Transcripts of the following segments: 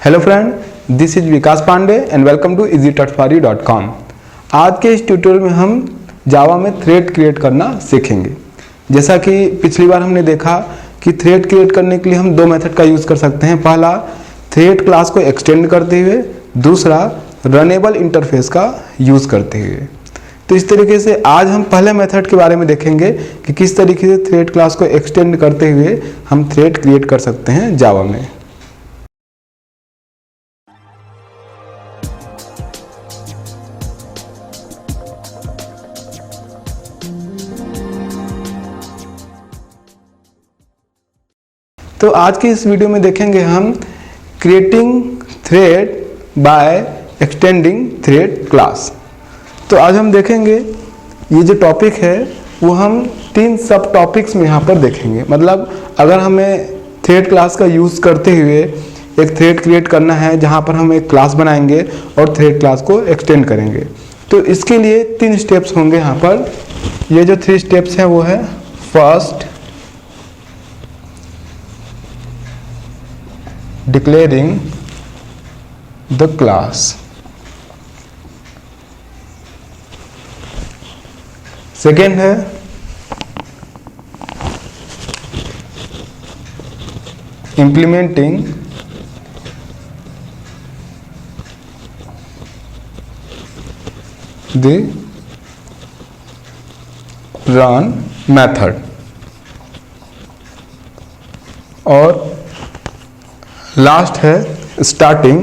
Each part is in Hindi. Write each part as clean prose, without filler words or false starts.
Hello friend, this is Vikas Pandey and welcome to easytouchfari.com। आज के इस ट्यूटोरियल में हम जावा में थ्रेड क्रिएट करना सीखेंगे। जैसा कि पिछली बार हमने देखा कि थ्रेड क्रिएट करने के लिए हम दो मेथड का यूज़ कर सकते हैं। पहला, थ्रेड क्लास को एक्सटेंड करते हुए, दूसरा रनेबल इंटरफेस का यूज़ करते हुए। तो इस तरीके से आज हम पहले मेथड के बारे में देखेंगे कि किस तरीके से थ्रेड क्लास को एक्सटेंड करते हुए हम थ्रेड क्रिएट कर सकते हैं जावा में। तो आज की इस वीडियो में देखेंगे हम creating thread by extending thread class. तो आज हम देखेंगे ये जो टॉपिक है वो हम तीन सब टॉपिक्स में यहाँ पर देखेंगे। मतलब अगर हमें थ्रेड क्लास का यूज़ करते हुए एक थ्रेड क्रिएट करना है जहाँ पर हम एक क्लास बनाएंगे और थ्रेड क्लास को एक्सटेंड करेंगे, तो इसके लिए तीन स्टेप्स होंगे यहाँ पर। ये जो थ्री स्टेप्स हैं वो है first, declaring the class, second है implementing the run method, और लास्ट है स्टार्टिंग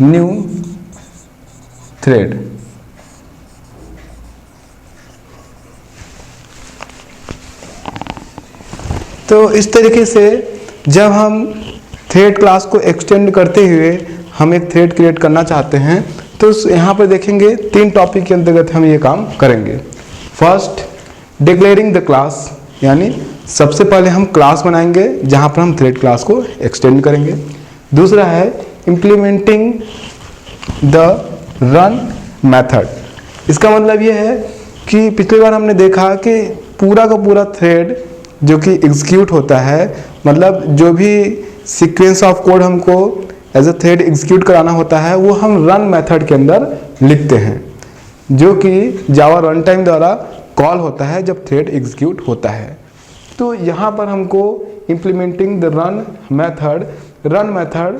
न्यू थ्रेड। तो इस तरीके से जब हम थ्रेड क्लास को एक्सटेंड करते हुए हम एक थ्रेड क्रिएट करना चाहते हैं, तो यहाँ पर देखेंगे तीन टॉपिक के अंतर्गत हम ये काम करेंगे। फर्स्ट, डिक्लेयरिंग द क्लास, यानी सबसे पहले हम क्लास बनाएंगे जहाँ पर हम थ्रेड क्लास को एक्सटेंड करेंगे। दूसरा है इम्प्लीमेंटिंग द रन मेथड। इसका मतलब ये है कि पिछली बार हमने देखा कि पूरा का पूरा थ्रेड जो कि एग्जीक्यूट होता है, मतलब जो भी सीक्वेंस ऑफ कोड हमको एज अ थ्रेड एग्जीक्यूट कराना होता है वो हम रन मेथड के अंदर लिखते हैं, जो कि जावा रन टाइम द्वारा कॉल होता है जब थ्रेड एग्जीक्यूट होता है। तो यहाँ पर हमको इम्प्लीमेंटिंग द रन मेथड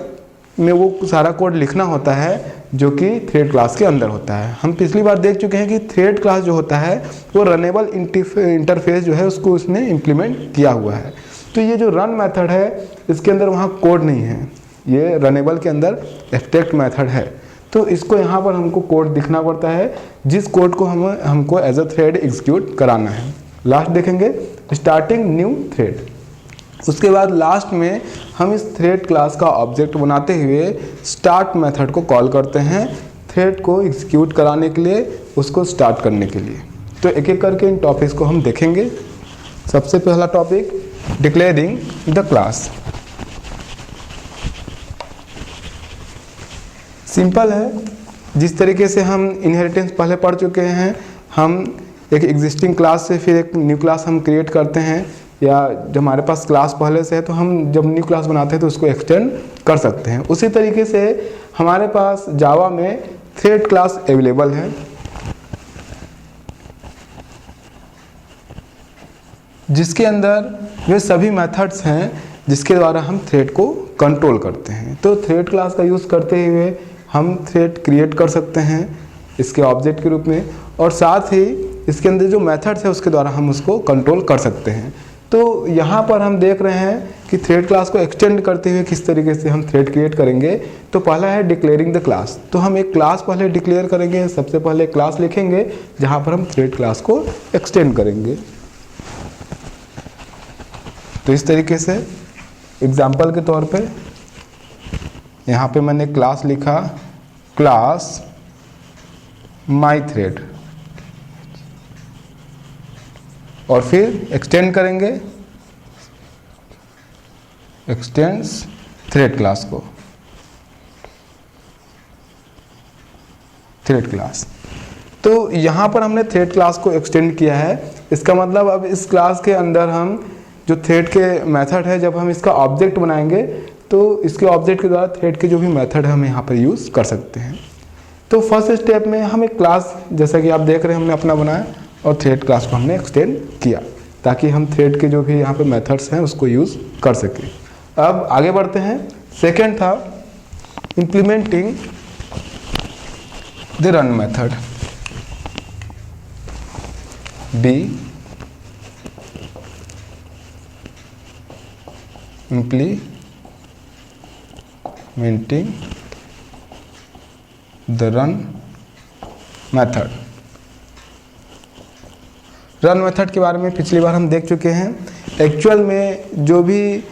में वो सारा कोड लिखना होता है जो कि थ्रेड क्लास के अंदर होता है। हम पिछली बार देख चुके हैं कि थ्रेड क्लास जो होता है वो रनेबल इंटरफेस जो है उसको उसने इम्प्लीमेंट किया हुआ है। तो ये जो रन मेथड है इसके अंदर वहाँ कोड नहीं है, ये रनेबल के अंदर एब्स्ट्रैक्ट मेथड है। तो इसको यहाँ पर हमको कोड दिखना पड़ता है जिस कोड को हमको एज अ थ्रेड एग्जीक्यूट कराना है। लास्ट देखेंगे स्टार्टिंग न्यू थ्रेड। उसके बाद लास्ट में हम इस थ्रेड क्लास का ऑब्जेक्ट बनाते हुए स्टार्ट मेथड को कॉल करते हैं थ्रेड को एग्जीक्यूट कराने के लिए, उसको स्टार्ट करने के लिए। तो एक एक करके इन टॉपिक्स को हम देखेंगे। सबसे पहला topic, declaring the class. Simple है, जिस तरीके से हम इनहेरिटेंस पहले पढ़ चुके हैं, हम एक एग्जिस्टिंग क्लास से फिर एक न्यू क्लास हम क्रिएट करते हैं, या जब हमारे पास क्लास पहले से है तो हम जब न्यू क्लास बनाते हैं तो उसको एक्सटेंड कर सकते हैं। उसी तरीके से हमारे पास जावा में थ्रेड क्लास अवेलेबल है, जिसके अंदर वे सभी मेथड्स हैं जिसके द्वारा हम थ्रेड को कंट्रोल करते हैं। तो थ्रेड क्लास का यूज़ करते हुए हम थ्रेड क्रिएट कर सकते हैं इसके ऑब्जेक्ट के रूप में, और साथ ही इसके अंदर जो मेथड्स है उसके द्वारा हम उसको कंट्रोल कर सकते हैं। तो यहाँ पर हम देख रहे हैं कि थ्रेड क्लास को एक्सटेंड करते हुए किस तरीके से हम थ्रेड क्रिएट करेंगे। तो पहला है डिक्लेयरिंग द क्लास। तो हम एक क्लास पहले डिक्लेयर करेंगे, सबसे पहले क्लास लिखेंगे जहाँ पर हम थ्रेड क्लास को एक्सटेंड करेंगे। तो इस तरीके से एग्जाम्पल के तौर पे यहाँ पे मैंने क्लास लिखा, क्लास माई थ्रेड, और फिर एक्सटेंड करेंगे, एक्सटेंड्स थ्रेड क्लास को, थ्रेड क्लास। तो यहाँ पर हमने थ्रेड क्लास को एक्सटेंड किया है। इसका मतलब अब इस क्लास के अंदर हम जो थ्रेड के मेथड है, जब हम इसका ऑब्जेक्ट बनाएंगे तो इसके ऑब्जेक्ट के द्वारा थ्रेड के जो भी मेथड है हम यहाँ पर यूज़ कर सकते हैं। तो फर्स्ट स्टेप में हम एक क्लास, जैसा कि आप देख रहे हैं हमने अपना बनाया और थ्रेड क्लास को हमने एक्सटेंड किया ताकि हम थ्रेड के जो भी यहाँ पे मेथड्स हैं उसको यूज़ कर सकें। अब आगे बढ़ते हैं। सेकेंड था implementing the run method. B implementing the run method। Run method के बारे में पिछली बार हम देख चुके हैं। एक्चुअल में जो भी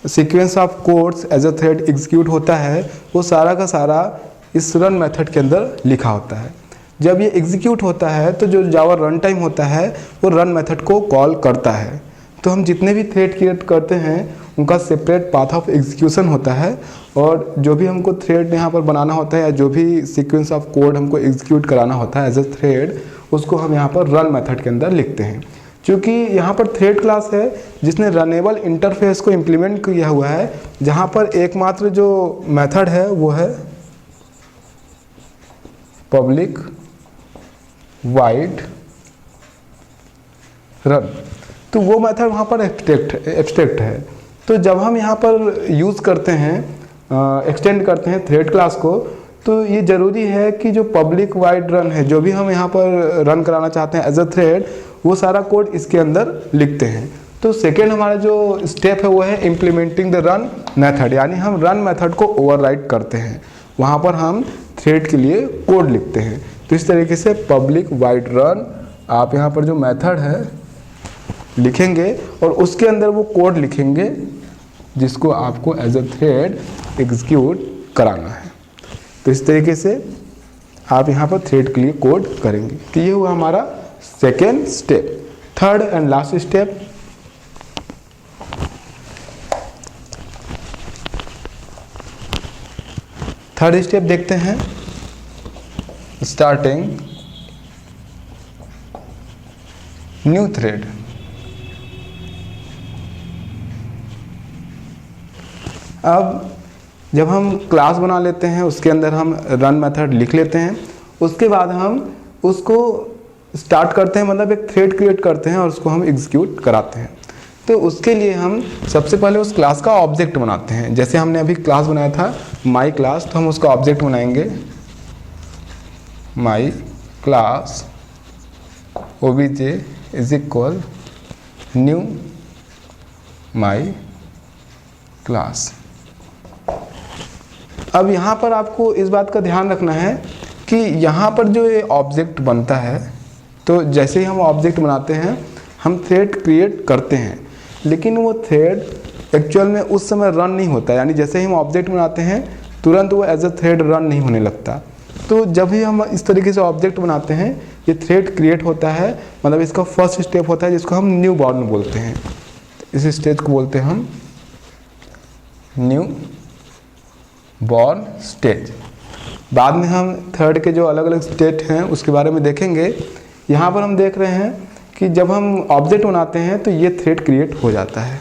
sequence of codes as a thread execute होता है वो सारा का सारा इस रन मेथड के अंदर लिखा होता है। जब ये एग्जीक्यूट होता है तो जो जावा रन टाइम होता है वो रन मेथड को कॉल करता है। तो हम जितने भी थ्रेड क्रिएट करते हैं उनका सेपरेट पाथ ऑफ एग्जीक्यूशन होता है और जो भी हमको थ्रेड यहाँ पर बनाना होता है या जो भी सीक्वेंस ऑफ कोड हमको एग्जीक्यूट कराना होता है एज अ थ्रेड, उसको हम यहाँ पर रन मेथड के अंदर लिखते हैं। क्योंकि यहाँ पर थ्रेड क्लास है जिसने रनेबल इंटरफेस को इम्प्लीमेंट किया हुआ है, जहाँ पर एकमात्र जो मेथड है वो है पब्लिक वाइड रन। तो वो मेथड वहाँ पर एब्स्ट्रैक्ट है। तो जब हम यहाँ पर यूज़ करते हैं, एक्सटेंड करते हैं थ्रेड क्लास को, तो ये ज़रूरी है कि जो पब्लिक वाइड रन है, जो भी हम यहाँ पर रन कराना चाहते हैं एज अ थ्रेड, वो सारा कोड इसके अंदर लिखते हैं। तो सेकेंड हमारा जो स्टेप है वो है इम्प्लीमेंटिंग द रन मेथड, यानी हम रन मेथड को ओवरराइड करते हैं, वहाँ पर हम थ्रेड के लिए कोड लिखते हैं। तो इस तरीके से पब्लिक वाइड रन आप यहाँ पर जो मेथड है लिखेंगे और उसके अंदर वो कोड लिखेंगे जिसको आपको एज अ थ्रेड एग्जीक्यूट कराना है। तो इस तरीके से आप यहाँ पर थ्रेड के लिए कोड करेंगे। तो ये हुआ हमारा second step. Third and last step, third step देखते हैं, स्टार्टिंग न्यू थ्रेड। अब जब हम क्लास बना लेते हैं उसके अंदर हम रन मेथड लिख लेते हैं, उसके बाद हम उसको स्टार्ट करते हैं, मतलब एक थ्रेड क्रिएट करते हैं और उसको हम एग्जीक्यूट कराते हैं। तो उसके लिए हम सबसे पहले उस क्लास का ऑब्जेक्ट बनाते हैं। जैसे हमने अभी क्लास बनाया था माई क्लास, तो हम उसका ऑब्जेक्ट बनाएंगे my class obj is equal knew my class. अब यहाँ पर आपको इस बात का ध्यान रखना है कि यहाँ पर जो ये ऑब्जेक्ट बनता है, तो जैसे ही हम ऑब्जेक्ट बनाते हैं हम थ्रेड क्रिएट करते हैं, लेकिन वो थ्रेड एक्चुअल में उस समय रन नहीं होता। यानी जैसे ही हम ऑब्जेक्ट बनाते हैं तुरंत वो एज अ थ्रेड रन नहीं होने लगता। तो जब भी हम इस तरीके से ऑब्जेक्ट बनाते हैं ये थ्रेड क्रिएट होता है, मतलब इसका फर्स्ट स्टेप होता है जिसको हम न्यू बॉर्न बोलते हैं। इस स्टेज को बोलते हैं हम न्यू बॉर्न स्टेज। बाद में हम थर्ड के जो अलग अलग स्टेट हैं उसके बारे में देखेंगे। यहाँ पर हम देख रहे हैं कि जब हम ऑब्जेक्ट बनाते हैं तो ये थ्रेड क्रिएट हो जाता है,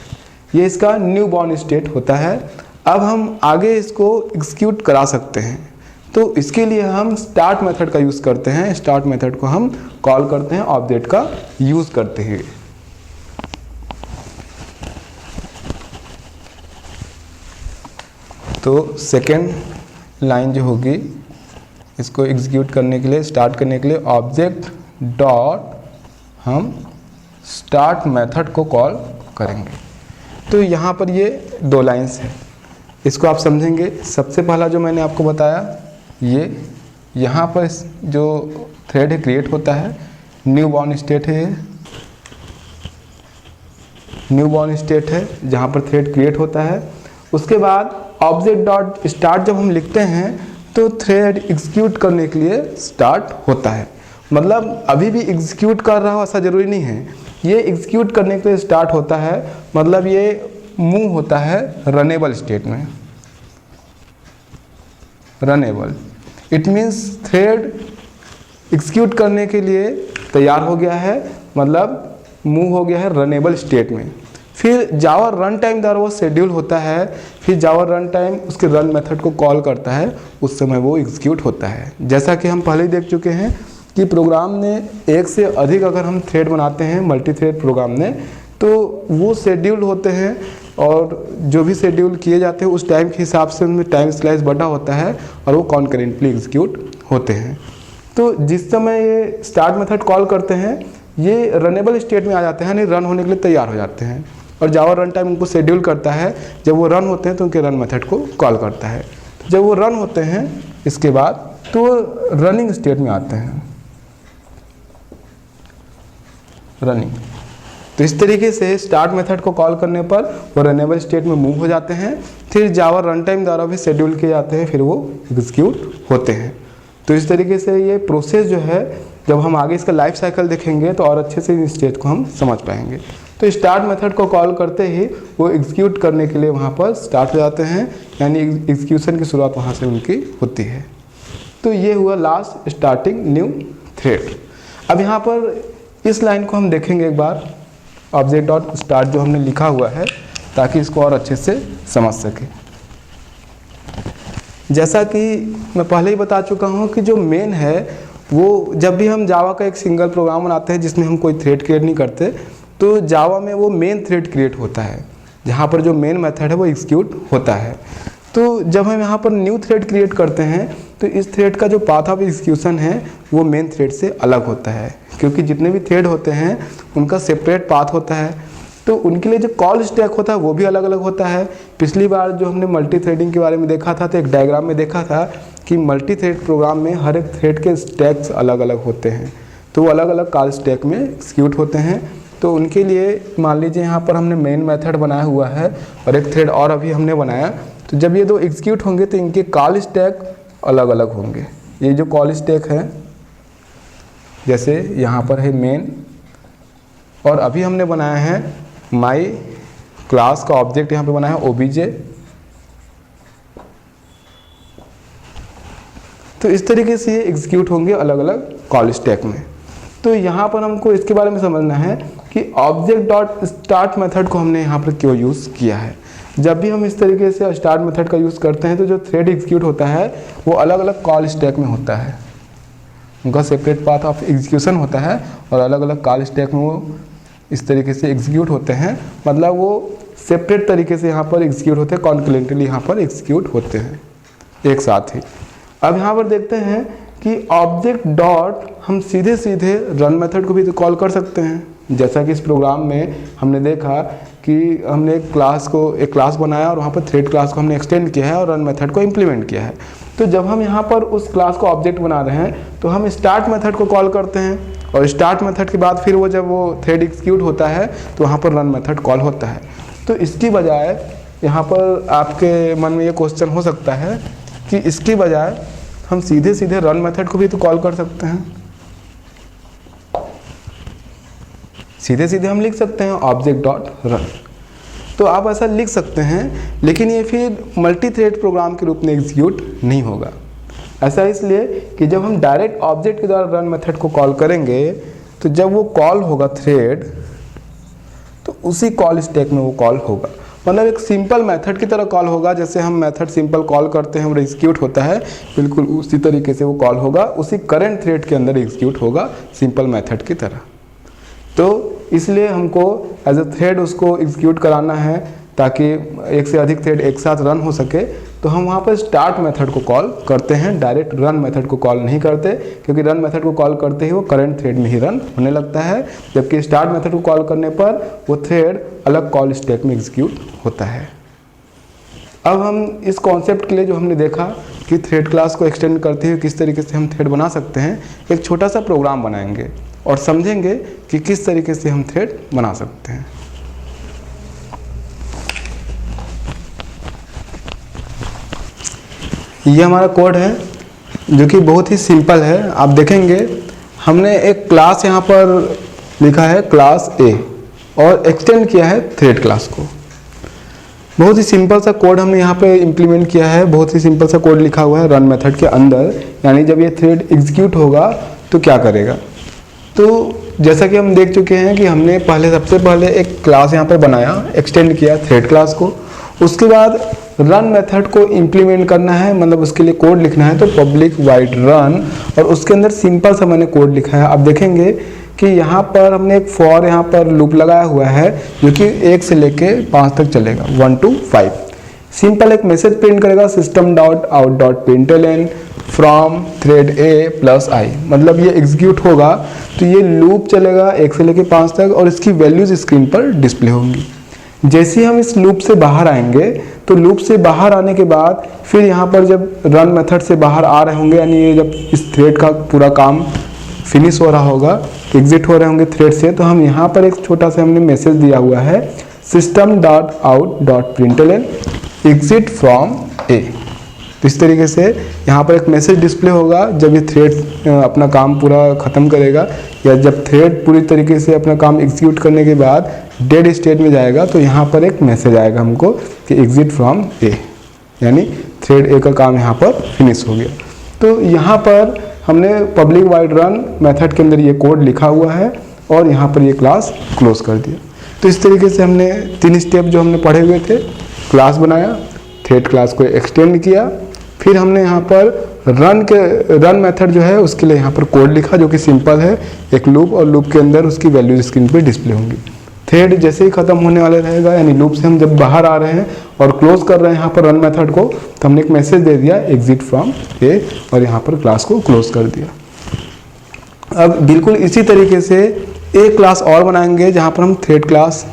ये इसका न्यू बॉर्न स्टेट होता है। अब हम आगे इसको एग्जीक्यूट करा सकते हैं, तो इसके लिए हम स्टार्ट मेथड का यूज़ करते हैं। स्टार्ट मेथड को हम कॉल करते हैं ऑब्जेक्ट का यूज़ करते हुए। तो सेकेंड लाइन जो होगी इसको एग्जीक्यूट करने के लिए, स्टार्ट करने के लिए ऑब्जेक्ट डॉट हम स्टार्ट मेथड को कॉल करेंगे। तो यहाँ पर ये दो लाइंस हैं, इसको आप समझेंगे। सबसे पहला जो मैंने आपको बताया, ये यहाँ पर जो थ्रेड है क्रिएट होता है, न्यू बॉर्न स्टेट है, न्यू बॉर्न स्टेट है जहाँ पर थ्रेड क्रिएट होता है। उसके बाद ऑब्जेक्ट डॉट स्टार्ट जब हम लिखते हैं तो थ्रेड एग्जीक्यूट करने के लिए स्टार्ट होता है। मतलब अभी भी एग्जीक्यूट कर रहा हो ऐसा ज़रूरी नहीं है, ये एग्जीक्यूट करने के लिए स्टार्ट होता है। मतलब ये मूव होता है रनेबल स्टेट में। Runnable it means thread execute करने के लिए तैयार हो गया है, मतलब मूव हो गया है रनेबल स्टेट में। फिर जावा रन टाइम द्वारा वो शेड्यूल होता है, फिर जावा रन टाइम उसके रन मेथड को कॉल करता है, उस समय वो एग्जीक्यूट होता है। जैसा कि हम पहले ही देख चुके हैं कि प्रोग्राम ने एक से अधिक अगर हम थ्रेड बनाते हैं मल्टी थ्रेड प्रोग्राम ने, तो वो शेड्यूल होते हैं और जो भी शेड्यूल किए जाते हैं उस टाइम के हिसाब से उनमें टाइम स्लाइस बटा होता है और वो कॉन्करेंटली एग्जीक्यूट होते हैं। तो जिस समय ये स्टार्ट मेथड कॉल करते हैं ये रनेबल स्टेट में आ जाते हैं, यानी रन होने के लिए तैयार हो जाते हैं, और जावा रन टाइम उनको शेड्यूल करता है। जब वो रन होते हैं तो उनके रन मेथड को कॉल करता है। तो जब वो रन होते हैं इसके बाद तो वो रनिंग स्टेट में आते हैं, रनिंग। तो इस तरीके से स्टार्ट मेथड को कॉल करने पर वो रनेबल स्टेट में मूव हो जाते हैं, फिर जावा रन टाइम द्वारा भी शेड्यूल किए जाते हैं, फिर वो एग्जीक्यूट होते हैं। तो इस तरीके से ये प्रोसेस जो है, जब हम आगे इसका लाइफ साइकिल देखेंगे तो और अच्छे से इस स्टेज को हम समझ पाएंगे। तो स्टार्ट मेथड को कॉल करते ही वो एग्जीक्यूट करने के लिए वहाँ पर स्टार्ट हो जाते हैं, यानी एग्जीक्यूशन की शुरुआत वहाँ से उनकी होती है। तो ये हुआ लास्ट स्टार्टिंग न्यू थ्रेड। अब यहाँ पर इस लाइन को हम देखेंगे एक बार, ऑब्जेक्ट डॉट स्टार्ट जो हमने लिखा हुआ है, ताकि इसको और अच्छे से समझ सके। जैसा कि मैं पहले ही बता चुका हूँ कि जो मेन है वो, जब भी हम जावा का एक सिंगल प्रोग्राम बनाते हैं जिसमें हम कोई थ्रेड क्रिएट नहीं करते, तो जावा में वो मेन थ्रेड क्रिएट होता है, जहाँ पर जो मेन मेथड है वो एग्जीक्यूट होता है। तो जब हम यहाँ पर न्यू थ्रेड क्रिएट करते हैं तो इस थ्रेड का जो पाथ ऑफ एग्जीक्यूशन है वो मेन थ्रेड से अलग होता है, क्योंकि जितने भी थ्रेड होते हैं उनका सेपरेट पाथ होता है। तो उनके लिए जो कॉल स्टैक होता है वो भी अलग अलग होता है। पिछली बार जो हमने मल्टी थ्रेडिंग के बारे में देखा था तो एक डायग्राम में देखा था कि मल्टी थ्रेड प्रोग्राम में हर एक थ्रेड के स्टैक्स अलग अलग होते हैं, तो वो अलग अलग कॉल स्टैक में एग्जीक्यूट होते हैं। तो उनके लिए मान लीजिए यहाँ पर हमने मेन मेथड बनाया हुआ है और एक थ्रेड और अभी हमने बनाया, तो जब ये दो एग्जीक्यूट होंगे तो इनके कॉल स्टैक अलग अलग होंगे। ये जो कॉल स्टैक है, जैसे यहाँ पर है मेन, और अभी हमने बनाया है माई क्लास का ऑब्जेक्ट, यहाँ पे बनाया है ओबीजे। तो इस तरीके से ये एग्जीक्यूट होंगे अलग अलग कॉल स्टैक में। तो यहाँ पर हमको इसके बारे में समझना है कि ऑब्जेक्ट डॉट स्टार्ट मेथड को हमने यहाँ पर क्यों यूज़ किया है। जब भी हम इस तरीके से स्टार्ट मेथड का यूज़ करते हैं तो जो थ्रेड एग्जीक्यूट होता है वो अलग अलग कॉल स्टैक में होता है, उनका सेपरेट पाथ ऑफ एग्जीक्यूशन होता है और अलग अलग कॉल स्टैक में वो इस तरीके से एग्जीक्यूट होते हैं। मतलब वो सेपरेट तरीके से यहाँ पर एग्जीक्यूट होते हैं, कॉन्करेंटली यहाँ पर एग्जीक्यूट होते हैं एक साथ ही। अब यहाँ पर देखते हैं कि ऑब्जेक्ट डॉट हम सीधे सीधे रन मेथड को भी तो कॉल कर सकते हैं। जैसा कि इस प्रोग्राम में हमने देखा कि हमने एक क्लास बनाया और वहाँ पर थ्रेड क्लास को हमने एक्सटेंड किया है और रन मेथड को इम्प्लीमेंट किया है। तो जब हम यहाँ पर उस क्लास को ऑब्जेक्ट बना रहे हैं तो हम स्टार्ट मेथड को कॉल करते हैं, और स्टार्ट मेथड के बाद फिर वो जब वो थ्रेड एग्जीक्यूट होता है तो वहाँ पर रन मेथड कॉल होता है। तो इसकी बजाय यहाँ पर आपके मन में ये क्वेश्चन हो सकता है कि इसकी बजाय हम सीधे सीधे रन मेथड को भी तो कॉल कर सकते हैं। सीधे सीधे हम लिख सकते हैं ऑब्जेक्ट डॉट रन, तो आप ऐसा लिख सकते हैं, लेकिन ये फिर मल्टी थ्रेड प्रोग्राम के रूप में एग्जीक्यूट नहीं होगा। ऐसा इसलिए कि जब हम डायरेक्ट ऑब्जेक्ट के द्वारा रन मेथड को कॉल करेंगे तो जब वो कॉल होगा थ्रेड, तो उसी कॉल स्टैक में वो कॉल होगा। मतलब एक सिंपल मेथड की तरह कॉल होगा, जैसे हम मेथड सिंपल कॉल करते हैं और एग्जीक्यूट होता है, बिल्कुल उसी तरीके से वो कॉल होगा, उसी करंट थ्रेड के अंदर एग्जीक्यूट होगा सिंपल मेथड की तरह। तो इसलिए हमको एज अ थ्रेड उसको एग्जीक्यूट कराना है ताकि एक से अधिक थ्रेड एक साथ रन हो सके। तो हम वहाँ पर स्टार्ट मेथड को कॉल करते हैं, डायरेक्ट रन मेथड को कॉल नहीं करते, क्योंकि रन मेथड को कॉल करते ही वो करंट थ्रेड में ही रन होने लगता है, जबकि स्टार्ट मेथड को कॉल करने पर वो थ्रेड अलग कॉल स्टैक में एग्जीक्यूट होता है। अब हम इस कॉन्सेप्ट के लिए जो हमने देखा कि थ्रेड क्लास को एक्सटेंड करते हुए किस तरीके से हम थ्रेड बना सकते हैं, एक छोटा सा प्रोग्राम बनाएंगे और समझेंगे कि किस तरीके से हम थ्रेड बना सकते हैं। ये हमारा कोड है जो कि बहुत ही सिंपल है। आप देखेंगे हमने एक क्लास यहाँ पर लिखा है क्लास ए और एक्सटेंड किया है थ्रेड क्लास को। बहुत ही सिंपल सा कोड हमने यहाँ पे इम्प्लीमेंट किया है, बहुत ही सिंपल सा कोड लिखा हुआ है रन मेथड के अंदर। यानी जब ये थ्रेड एग्जीक्यूट होगा तो क्या करेगा, तो जैसा कि हम देख चुके हैं कि हमने सबसे पहले एक क्लास यहाँ पर बनाया, एक्सटेंड किया थ्रेड क्लास को। उसके बाद रन मेथड को इम्प्लीमेंट करना है, मतलब उसके लिए कोड लिखना है, तो पब्लिक वाइड रन, और उसके अंदर सिंपल सा मैंने कोड लिखा है। अब देखेंगे कि यहाँ पर हमने एक फॉर यहाँ पर लूप लगाया हुआ है जो कि 1 से लेके 5 तक चलेगा, 1 to 5। सिंपल एक मैसेज प्रिंट करेगा, system.out.println from thread A plus I, मतलब ये एग्जीक्यूट होगा तो ये लूप चलेगा 1 से लेके 5 तक और इसकी वैल्यूज स्क्रीन पर डिस्प्ले होंगी। जैसे ही हम इस लूप से बाहर आएंगे तो लूप से बाहर आने के बाद फिर यहाँ पर जब रन मेथड से बाहर आ रहे होंगे, यानी ये जब इस थ्रेड का पूरा काम फिनिश हो रहा होगा, एग्जिट हो रहे होंगे थ्रेड से, तो हम यहाँ पर एक छोटा सा हमने मैसेज दिया हुआ है system.out.println एग्जिट फ्रॉम ए। तो इस तरीके से यहाँ पर एक मैसेज डिस्प्ले होगा जब ये थ्रेड अपना काम पूरा ख़त्म करेगा, या जब थ्रेड पूरी तरीके से अपना काम एग्जीक्यूट करने के बाद डेड स्टेट में जाएगा तो यहाँ पर एक मैसेज आएगा हमको कि एग्जिट फ्रॉम ए, यानी थ्रेड ए का काम यहाँ पर फिनिश हो गया। तो यहाँ पर हमने पब्लिक वाइड रन मेथड के अंदर ये कोड लिखा हुआ है और यहाँ पर ये क्लास क्लोज कर दिया। तो इस तरीके से हमने 3 स्टेप जो हमने पढ़े हुए थे, क्लास बनाया, थ्रेड क्लास को एक्सटेंड किया, फिर हमने यहाँ पर रन मेथड जो है उसके लिए यहाँ पर कोड लिखा जो कि सिंपल है, एक लूप, और लूप के अंदर उसकी वैल्यू स्क्रीन पे डिस्प्ले होंगी। थ्रेड जैसे ही खत्म होने वाले रहेगा, यानी लूप से हम जब बाहर आ रहे हैं और क्लोज कर रहे हैं यहाँ पर रन मेथड को, तो हमने एक मैसेज दे दिया एग्जिट फ्रॉम ए और यहाँ पर क्लास को क्लोज कर दिया। अब बिल्कुल इसी तरीके से एक क्लास और बनाएंगे जहाँ पर हम थ्रेड क्लास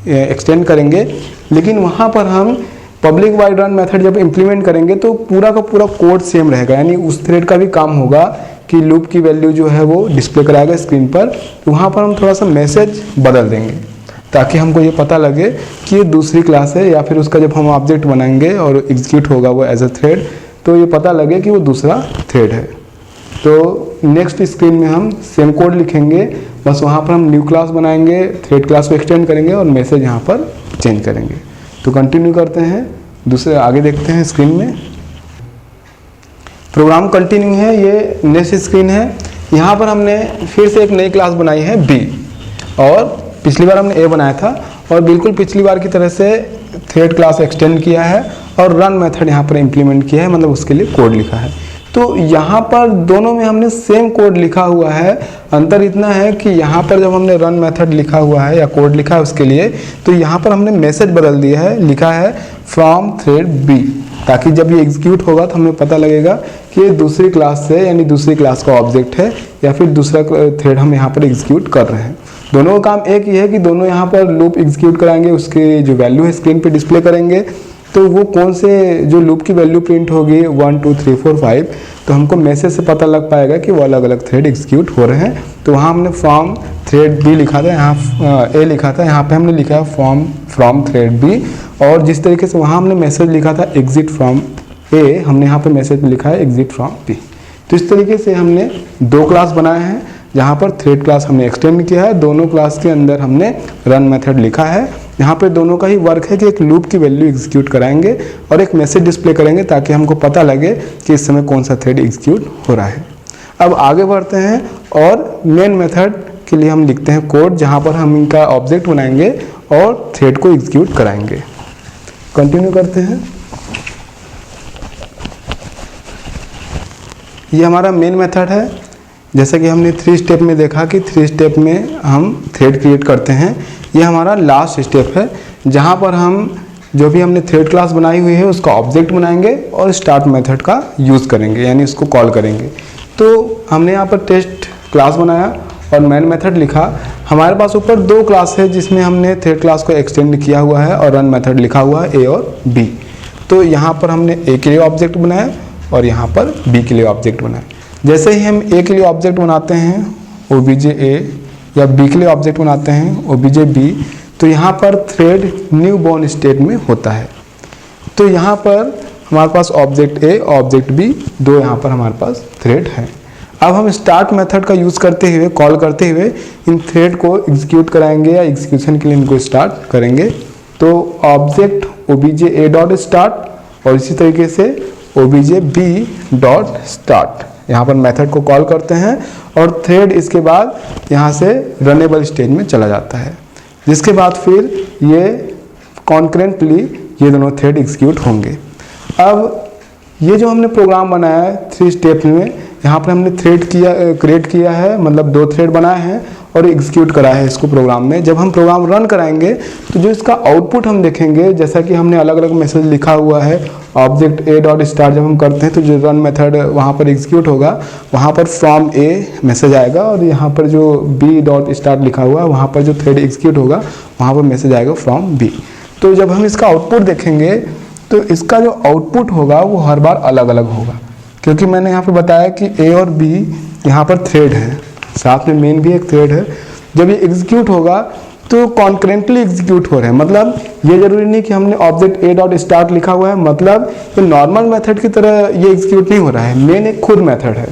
एक्सटेंड करेंगे, लेकिन वहाँ पर हम पब्लिक वाइड रन मेथड जब इम्प्लीमेंट करेंगे तो पूरा का पूरा कोड सेम रहेगा, यानी उस थ्रेड का भी काम होगा कि लूप की वैल्यू जो है वो डिस्प्ले कराएगा स्क्रीन पर। तो वहाँ पर हम थोड़ा सा मैसेज बदल देंगे ताकि हमको ये पता लगे कि ये दूसरी क्लास है, या फिर उसका जब हम ऑब्जेक्ट बनाएंगे और एग्जीक्यूट होगा वो एज अ थ्रेड तो ये पता लगे कि वो दूसरा थ्रेड है। तो नेक्स्ट स्क्रीन में हम सेम कोड लिखेंगे, बस वहाँ पर हम न्यू क्लास बनाएंगे, थ्रेड क्लास को एक्सटेंड करेंगे और मैसेज यहाँ पर चेंज करेंगे। तो कंटिन्यू करते हैं, दूसरे आगे देखते हैं स्क्रीन में। प्रोग्राम कंटिन्यू है, ये नेक्स्ट स्क्रीन है। यहाँ पर हमने फिर से एक नई क्लास बनाई है बी, और पिछली बार हमने ए बनाया था, और बिल्कुल पिछली बार की तरह से थ्रेड क्लास एक्सटेंड किया है और रन मेथड यहाँ पर इम्प्लीमेंट किया है, मतलब उसके लिए कोड लिखा है। तो यहाँ पर दोनों में हमने सेम कोड लिखा हुआ है, अंतर इतना है कि यहाँ पर जब हमने रन मेथड लिखा हुआ है या कोड लिखा है उसके लिए, तो यहाँ पर हमने मैसेज बदल दिया है, लिखा है फ्रॉम थ्रेड बी, ताकि जब ये एग्जीक्यूट होगा तो हमें पता लगेगा कि ये दूसरी क्लास से, यानी दूसरी क्लास का ऑब्जेक्ट है या फिर दूसरा थ्रेड हम यहाँ पर एग्जीक्यूट कर रहे हैं। दोनों का काम एक ही है कि दोनों यहाँ पर लूप एग्जीक्यूट कराएंगे, उसकी जो वैल्यू है स्क्रीन पे डिस्प्ले करेंगे। तो वो कौन से जो लूप की वैल्यू प्रिंट होगी 1 2 3 4 5, तो हमको मैसेज से पता लग पाएगा कि वो अलग अलग थ्रेड एग्जीक्यूट हो रहे हैं। तो वहाँ हमने फ्रॉम थ्रेड बी लिखा था, यहाँ ए लिखा था, यहाँ पे हमने लिखा है फ्रॉम थ्रेड बी, और जिस तरीके से वहाँ हमने मैसेज लिखा था एग्जिट फ्रॉम ए, हमने यहाँ पे मैसेज में लिखा है एग्जिट फ्रॉम बी। तो इस तरीके से हमने 2 क्लास बनाए हैं, जहाँ पर थ्रेड क्लास हमने एक्सटेंड किया है, दोनों क्लास के अंदर हमने रन मेथड लिखा है। यहाँ पे दोनों का ही वर्क है कि एक लूप की वैल्यू एग्जीक्यूट कराएंगे और एक मैसेज डिस्प्ले करेंगे ताकि हमको पता लगे कि इस समय कौन सा थ्रेड एग्जीक्यूट हो रहा है। अब आगे बढ़ते हैं और मेन मेथड के लिए हम लिखते हैं कोड, जहाँ पर हम इनका ऑब्जेक्ट बनाएंगे और थ्रेड को एग्जीक्यूट कराएंगे। कंटिन्यू करते हैं। ये हमारा मेन मेथड है। जैसा कि हमने 3 स्टेप में देखा कि 3 स्टेप में हम थ्रेड क्रिएट करते हैं। ये हमारा लास्ट स्टेप है, जहाँ पर हम जो भी हमने थ्रेड क्लास बनाई हुई है उसका ऑब्जेक्ट बनाएंगे और स्टार्ट मेथड का यूज़ करेंगे, यानी इसको कॉल करेंगे। तो हमने यहाँ पर टेस्ट क्लास बनाया और मेन मेथड लिखा। हमारे पास ऊपर 2 क्लास है जिसमें हमने थ्रेड क्लास को एक्सटेंड किया हुआ है और रन मेथड लिखा हुआ है ए और बी। तो यहाँ पर हमने ए के लिए ऑब्जेक्ट बनाया और यहाँ पर बी के लिए ऑब्जेक्ट बनाया। जैसे ही हम ए के लिए ऑब्जेक्ट बनाते हैं obj a, या बी के लिए ऑब्जेक्ट बनाते हैं obj b, तो यहाँ पर थ्रेड न्यू बॉर्न स्टेट में होता है। तो यहाँ पर हमारे पास ऑब्जेक्ट ए ऑब्जेक्ट बी 2 यहाँ पर हमारे पास थ्रेड है। अब हम स्टार्ट मेथड का यूज़ करते हुए, कॉल करते हुए इन थ्रेड को एग्जीक्यूट कराएंगे या एग्जीक्यूशन के लिए इनको स्टार्ट करेंगे। तो object obj a dot start और इसी तरीके से obj b डॉट स्टार्ट, यहाँ पर मेथड को कॉल करते हैं और थ्रेड इसके बाद यहाँ से रनेबल स्टेज में चला जाता है, जिसके बाद फिर ये कॉन्करेंटली ये दोनों थ्रेड एग्जीक्यूट होंगे। अब ये जो हमने प्रोग्राम बनाया है 3 स्टेप्स में, यहाँ पर हमने थ्रेड क्रिएट किया है, मतलब 2 थ्रेड बनाए हैं और एग्जीक्यूट करा है इसको प्रोग्राम में। जब हम प्रोग्राम रन कराएंगे तो जो इसका आउटपुट हम देखेंगे, जैसा कि हमने अलग अलग मैसेज लिखा हुआ है, ऑब्जेक्ट ए डॉट स्टार्ट जब हम करते हैं तो जो रन मेथड वहाँ पर एग्जीक्यूट होगा, वहाँ पर फ्रॉम ए मैसेज आएगा, और यहाँ पर जो बी डॉट स्टार्ट लिखा हुआ है वहाँ पर जो थ्रेड एग्जीक्यूट होगा वहाँ पर मैसेज आएगा फ्रॉम बी। तो जब हम इसका आउटपुट देखेंगे तो इसका जो आउटपुट होगा वो हर बार अलग अलग होगा, क्योंकि मैंने यहाँ पे बताया कि ए और बी यहाँ पर थ्रेड है, साथ में मेन भी एक थ्रेड है। जब ये एग्जीक्यूट होगा तो कॉन्करेंटली एग्जीक्यूट हो रहे हैं, मतलब ये जरूरी नहीं कि हमने ऑब्जेक्ट ए डॉट स्टार्ट लिखा हुआ है, मतलब ये नॉर्मल मेथड की तरह ये एग्जीक्यूट नहीं हो रहा है। मेन एक खुद मेथड है,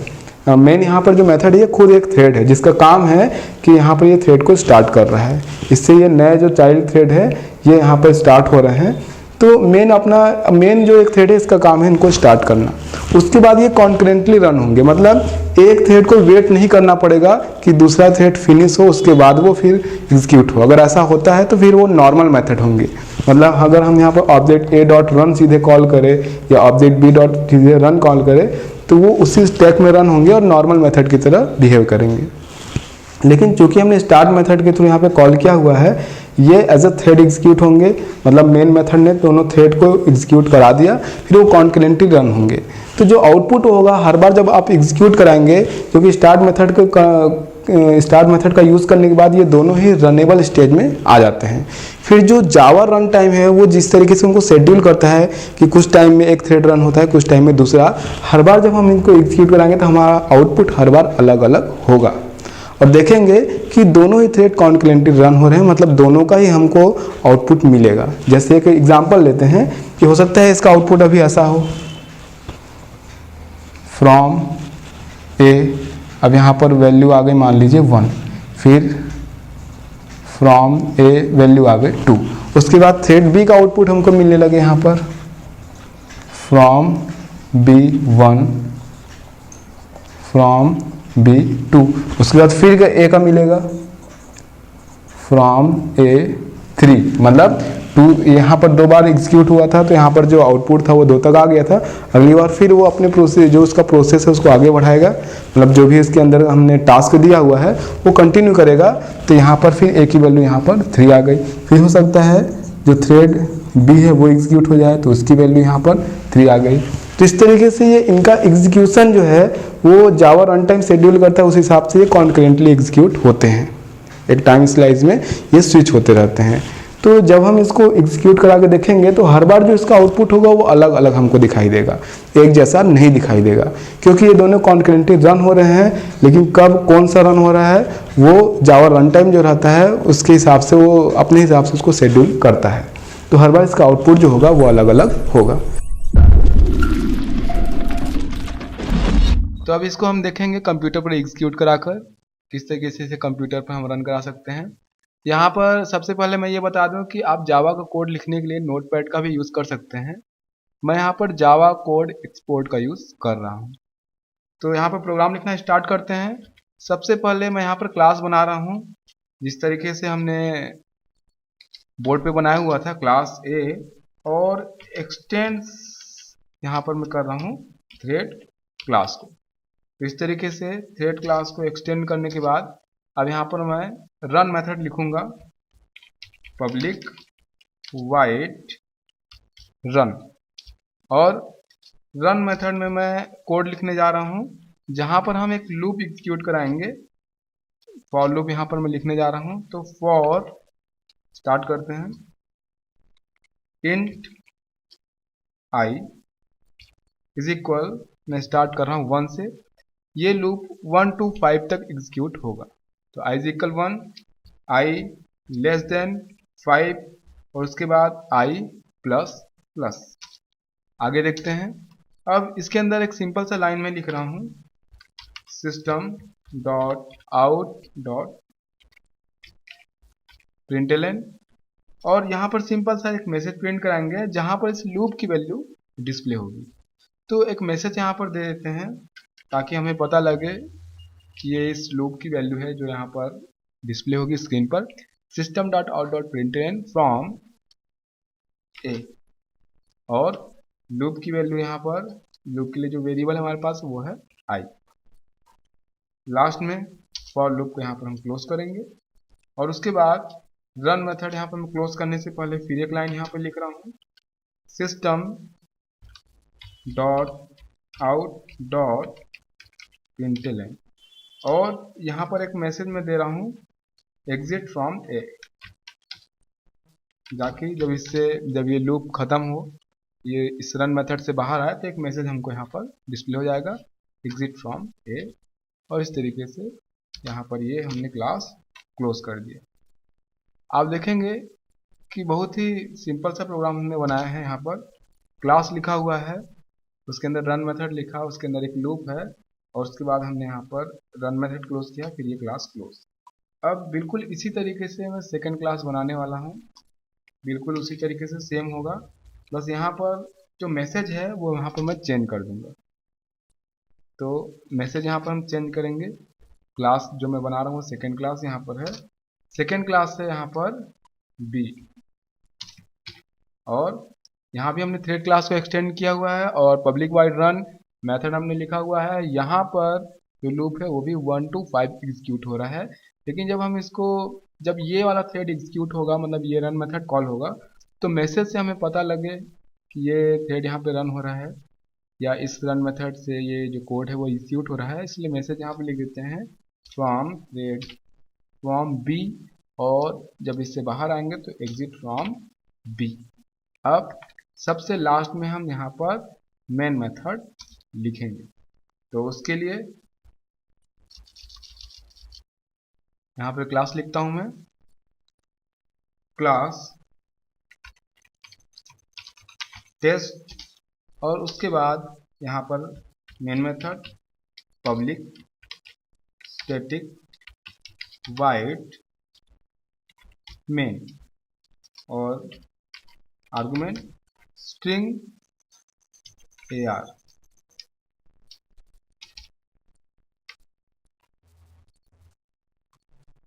मेन यहाँ पर जो मेथड है खुद एक थ्रेड है, जिसका काम है कि यहाँ पर ये थ्रेड को स्टार्ट कर रहा है। इससे ये नए जो चाइल्ड थ्रेड है ये यहाँ पर स्टार्ट हो रहे हैं। तो मेन जो एक थ्रेड है इसका काम है इनको स्टार्ट करना। उसके बाद ये कॉन्करेंटली रन होंगे, मतलब एक थ्रेड को वेट नहीं करना पड़ेगा कि दूसरा थ्रेड फिनिश हो उसके बाद वो फिर एग्जीक्यूट हो। अगर ऐसा होता है तो फिर वो नॉर्मल मेथड होंगे। मतलब अगर हम यहाँ पर ऑब्जेक्ट ए डॉट रन सीधे कॉल करें या ऑब्जेक्ट बी डॉट सीधे रन कॉल करें तो वो उसी स्टैक में रन होंगे और नॉर्मल मेथड की तरह बिहेव करेंगे। लेकिन चूंकि हमने स्टार्ट मेथड के थ्रू यहाँ पे कॉल किया हुआ है, ये एज अ थ्रेड एग्जीक्यूट होंगे, मतलब मेन मेथड ने दोनों थ्रेड को एग्जीक्यूट करा दिया, फिर वो कॉन्करेंटली रन होंगे। तो जो आउटपुट होगा हर बार जब आप एग्जीक्यूट कराएंगे, क्योंकि स्टार्ट मेथड का यूज़ करने के बाद ये दोनों ही रनेबल स्टेज में आ जाते हैं। फिर जो जावा रन टाइम है वो जिस तरीके से उनको शेड्यूल करता है कि कुछ टाइम में एक थ्रेड रन होता है, कुछ टाइम में दूसरा, हर बार जब हम इनको एग्जीक्यूट कराएंगे तो हमारा आउटपुट हर बार अलग अलग होगा। और देखेंगे कि दोनों ही थ्रेड कॉन्करेंटली रन हो रहे हैं, मतलब दोनों का ही हमको आउटपुट मिलेगा। जैसे एक एग्जांपल लेते हैं कि हो सकता है इसका आउटपुट अभी ऐसा हो, फ्रॉम ए, अब यहाँ पर वैल्यू आ गई मान लीजिए 1, फिर फ्रॉम ए वैल्यू आ गई 2, उसके बाद थ्रेड बी का आउटपुट हमको मिलने लगे यहाँ पर फ्रॉम बी 1, फ्रॉम बी 2, उसके बाद फिर ए का मिलेगा फ्रॉम ए 3, मतलब 2 यहाँ पर 2 बार एग्जीक्यूट हुआ था तो यहाँ पर जो आउटपुट था वो 2 तक आ गया था। अगली बार फिर वो अपने प्रोसेस, जो उसका प्रोसेस है उसको आगे बढ़ाएगा, मतलब जो भी इसके अंदर हमने टास्क दिया हुआ है वो कंटिन्यू करेगा। तो यहाँ पर फिर ए की वैल्यू यहाँ पर 3 आ गई। फिर हो सकता है जो थ्रेड बी है वो एग्जीक्यूट हो जाए तो उसकी वैल्यू यहाँ पर 3 आ गई। तो इस तरीके से ये इनका एग्जीक्यूशन जो है वो जावा रन टाइम शेड्यूल करता है, उस हिसाब से ये कॉन्करेंटली एग्जीक्यूट होते हैं। एक टाइम स्लाइस में ये स्विच होते रहते हैं। तो जब हम इसको एग्जीक्यूट करा के देखेंगे तो हर बार जो इसका आउटपुट होगा वो अलग अलग हमको दिखाई देगा, एक जैसा नहीं दिखाई देगा, क्योंकि ये दोनों कॉन्करेंटली रन हो रहे हैं। लेकिन कब कौन सा रन हो रहा है वो जावा रन टाइम जो रहता है उसके हिसाब से वो अपने हिसाब से उसको शेड्यूल करता है। तो हर बार इसका आउटपुट जो होगा वो अलग अलग होगा। तो अब इसको हम देखेंगे कंप्यूटर पर एग्जीक्यूट कराकर किस तरीके से इसे कंप्यूटर पर हम रन करा सकते हैं। यहाँ पर सबसे पहले मैं ये बता दूं कि आप जावा का कोड लिखने के लिए नोटपैड का भी यूज़ कर सकते हैं। मैं यहाँ पर जावा कोड एक्सपोर्ट का यूज़ कर रहा हूँ। तो यहाँ पर प्रोग्राम लिखना स्टार्ट करते हैं। सबसे पहले मैं यहाँ पर क्लास बना रहा हूँ, जिस तरीके से हमने बोर्ड पे बनाया हुआ था क्लास ए, और एक्सटेंड्स यहाँ पर मैं कर रहा हूँ थ्रेड क्लास को। तो इस तरीके से थ्रेड क्लास को एक्सटेंड करने के बाद अब यहाँ पर मैं रन मेथड लिखूंगा, पब्लिक वाइड रन, और रन मेथड में मैं कोड लिखने जा रहा हूँ जहाँ पर हम एक लूप एग्जीक्यूट कराएंगे। फॉर लूप यहाँ पर मैं लिखने जा रहा हूँ। तो फॉर स्टार्ट करते हैं, इंट आई इज इक्वल, मैं स्टार्ट कर रहा हूँ 1 से। ये लूप 1 to 5 तक एग्जीक्यूट होगा। तो i is equal 1, i less than 5, और उसके बाद i प्लस प्लस। आगे देखते हैं। अब इसके अंदर एक सिंपल सा लाइन में लिख रहा हूँ, system dot out dot println, और यहाँ पर सिंपल सा एक मैसेज प्रिंट कराएंगे जहाँ पर इस लूप की वैल्यू डिस्प्ले होगी। तो एक मैसेज यहाँ पर दे देते हैं, ताकि हमें पता लगे कि ये इस लूप की वैल्यू है जो यहाँ पर डिस्प्ले होगी स्क्रीन पर। System dot out dot println from A, और लूप की वैल्यू यहाँ पर, लूप के लिए जो वेरिएबल है हमारे पास वो है आई। लास्ट में फॉर लूप को यहाँ पर हम क्लोज करेंगे, और उसके बाद रन मेथड यहाँ पर मैं क्लोज करने से पहले फिर एक लाइन यहाँ पर लिख रहा हूँ, system dot out dot println, और यहाँ पर एक मैसेज मैं दे रहा हूँ एग्जिट फ्रॉम ए, ताकि जब ये लूप खत्म हो, ये इस रन मेथड से बाहर आए, तो एक मैसेज हमको यहाँ पर डिस्प्ले हो जाएगा एग्जिट फ्रॉम ए। और इस तरीके से यहाँ पर ये हमने क्लास क्लोज कर दिया। आप देखेंगे कि बहुत ही सिंपल सा प्रोग्राम हमने बनाया है। यहाँ पर क्लास लिखा हुआ है, उसके अंदर रन मेथड लिखा, उसके अंदर एक लूप है, और उसके बाद हमने यहाँ पर रन मेथड क्लोज किया, फिर ये क्लास क्लोज। अब बिल्कुल इसी तरीके से मैं सेकंड क्लास बनाने वाला हूँ, बिल्कुल उसी तरीके से सेम होगा, बस यहाँ पर जो मैसेज है वो यहाँ पर मैं चेंज कर दूंगा। तो मैसेज यहाँ पर हम चेंज करेंगे, क्लास जो मैं बना रहा हूँ सेकंड क्लास यहाँ पर है, सेकंड क्लास है यहाँ पर बी, और यहाँ भी हमने थ्रेड क्लास को एक्सटेंड किया हुआ है, और पब्लिक वाइड रन मेथड हमने लिखा हुआ है। यहाँ पर जो लूप है वो भी 1 to 5 एग्जीक्यूट हो रहा है, लेकिन जब ये वाला थ्रेड एग्जीक्यूट होगा, मतलब ये रन मेथड कॉल होगा, तो मैसेज से हमें पता लगे कि ये थ्रेड यहाँ पे रन हो रहा है, या इस रन मेथड से ये जो कोड है वो एग्जीक्यूट हो रहा है, इसलिए मैसेज यहाँ पे लिख देते हैं फ्रॉम थ्रेड फ्रॉम बी, और जब इससे बाहर आएंगे तो एग्जिट फ्रॉम बी। अब सबसे लास्ट में हम यहाँ पर मेन मेथड लिखेंगे, तो उसके लिए यहाँ पर क्लास लिखता हूं मैं, क्लास टेस्ट, और उसके बाद यहाँ पर main method public static wide main, और आर्गुमेंट स्ट्रिंग AR।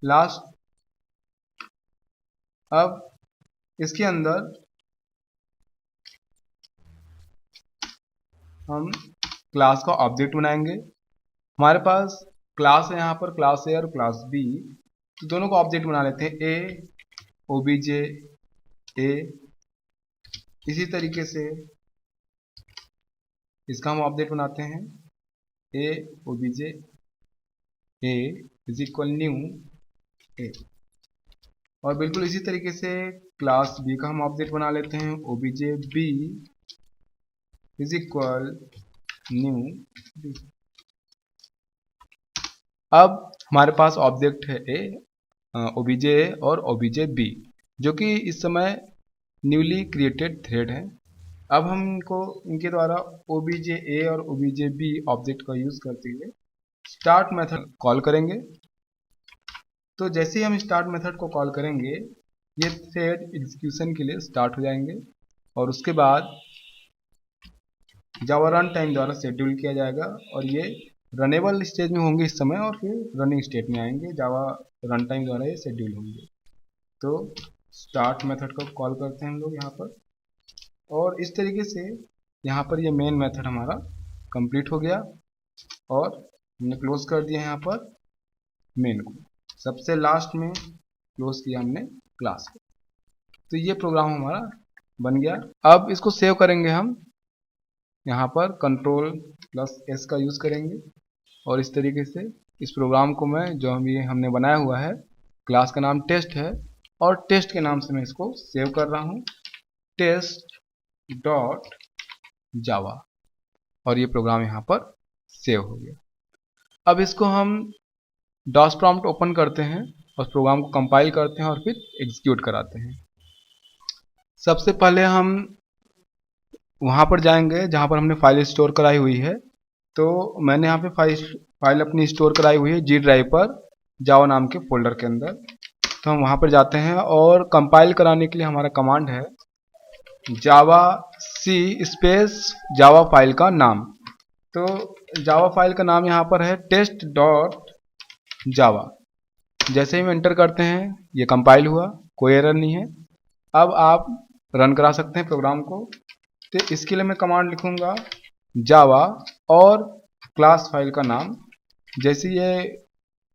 लास्ट, अब इसके अंदर हम क्लास का ऑब्जेक्ट बनाएंगे। हमारे पास क्लास है यहाँ पर, क्लास A और क्लास B, तो दोनों को ऑब्जेक्ट बना लेते हैं, A obj A। इसी तरीके से इसका हम ऑब्जेक्ट बनाते हैं A obj A is equal new A, और बिल्कुल इसी तरीके से क्लास B का हम ऑब्जेक्ट बना लेते हैं obj B is equal new B। अब हमारे पास ऑब्जेक्ट है A obj A और obj B, जो कि इस समय न्यूली क्रिएटेड थ्रेड है। अब हम इनके द्वारा obj A और obj B ऑब्जेक्ट का यूज करते हुए स्टार्ट मेथड कॉल करेंगे। तो जैसे ही हम स्टार्ट मेथड को कॉल करेंगे, ये थ्रेड एग्जीक्यूशन के लिए स्टार्ट हो जाएंगे, और उसके बाद जावा रन टाइम द्वारा शेड्यूल किया जाएगा, और ये रनेबल स्टेज में होंगे इस समय, और फिर रनिंग स्टेट में आएंगे, जावा रन टाइम द्वारा ये शेड्यूल होंगे। तो स्टार्ट मेथड को कॉल करते हैं हम लोग यहाँ पर, और इस तरीके से यहाँ पर ये मेन मेथड हमारा कंप्लीट हो गया, और हमने क्लोज कर दिया यहाँ पर मेन को, सबसे लास्ट में क्लोज किया हमने क्लास को। तो ये प्रोग्राम हमारा बन गया। अब इसको सेव करेंगे हम, यहाँ पर Ctrl+S का यूज करेंगे, और इस तरीके से इस प्रोग्राम को मैं जो हमने बनाया हुआ है, क्लास का नाम टेस्ट है, और टेस्ट के नाम से मैं इसको सेव कर रहा हूँ test.java, और ये प्रोग्राम यहाँ पर सेव हो गया। अब इसको हम डॉस प्रॉम्प्ट ओपन करते हैं, और प्रोग्राम को कंपाइल करते हैं, और फिर एग्जीक्यूट कराते हैं। सबसे पहले हम वहाँ पर जाएंगे जहाँ पर हमने फाइल स्टोर कराई हुई है। तो मैंने यहाँ पे फाइल अपनी स्टोर कराई हुई है G ड्राइव पर, जावा नाम के फोल्डर के अंदर। तो हम वहाँ पर जाते हैं, और कंपाइल कराने के लिए हमारा कमांड है जावा C स्पेस जावा फाइल का नाम। तो जावा फाइल का नाम यहाँ पर है टेस्ट डॉट जावा। जैसे ही हम एंटर करते हैं ये कंपाइल हुआ, कोई एरर नहीं है। अब आप रन करा सकते हैं प्रोग्राम को। तो इसके लिए मैं कमांड लिखूंगा जावा और क्लास फाइल का नाम। जैसे ये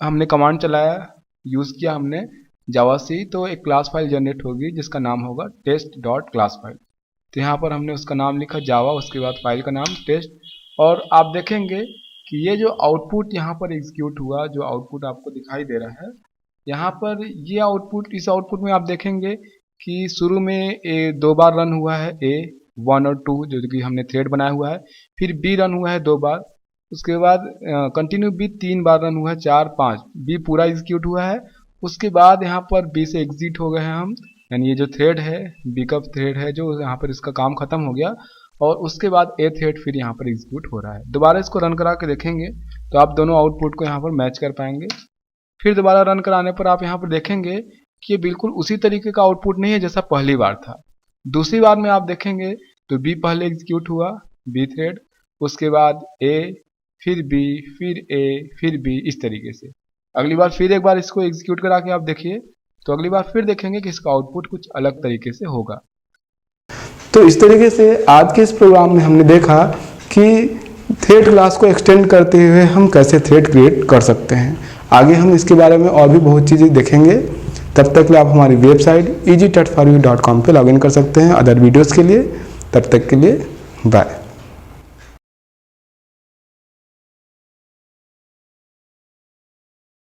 हमने कमांड चलाया, यूज़ किया हमने जावा सी, तो एक क्लास फाइल जनरेट होगी जिसका नाम होगा टेस्ट डॉट क्लास फाइल। तो यहाँ पर हमने उसका नाम लिखा जावा, उसके बाद फाइल का नाम टेस्ट। और आप देखेंगे कि ये जो आउटपुट यहाँ पर एग्जीक्यूट हुआ, जो आउटपुट आपको दिखाई दे रहा है यहाँ पर, ये आउटपुट, इस आउटपुट में आप देखेंगे कि शुरू में दो बार रन हुआ है A1 और 2 जो कि हमने थ्रेड बनाया हुआ है, फिर B रन हुआ है 2 बार, उसके बाद कंटिन्यू B 3 बार रन हुआ है, 4 5 B पूरा एग्जीक्यूट हुआ है। उसके बाद यहाँ पर B से एग्जिट हो गए हैं हम, यानी ये जो थ्रेड है B का थ्रेड है जो यहाँ पर इसका काम खत्म हो गया, और उसके बाद A थ्रेड फिर यहाँ पर एग्जीक्यूट हो रहा है। दोबारा इसको रन करा के देखेंगे तो आप दोनों आउटपुट को यहाँ पर मैच कर पाएंगे। फिर दोबारा रन कराने पर आप यहाँ पर देखेंगे कि ये बिल्कुल उसी तरीके का आउटपुट नहीं है जैसा पहली बार था। दूसरी बार में आप देखेंगे तो B पहले एग्जीक्यूट हुआ, B थ्रेड, उसके बाद A, फिर B, फिर A, फिर B, इस तरीके से। अगली बार फिर एक बार इसको एग्जीक्यूट करा के आप देखिए, तो अगली बार फिर देखेंगे कि इसका आउटपुट कुछ अलग तरीके से होगा। तो इस तरीके से आज के इस प्रोग्राम में हमने देखा कि थ्रेड क्लास को एक्सटेंड करते हुए हम कैसे थ्रेड क्रिएट कर सकते हैं। आगे हम इसके बारे में और भी बहुत चीज़ें देखेंगे। तब तक के लिए आप हमारी वेबसाइट easytutforyou.com पे लॉगिन कर सकते हैं अदर वीडियोज़ के लिए। तब तक के लिए बाय।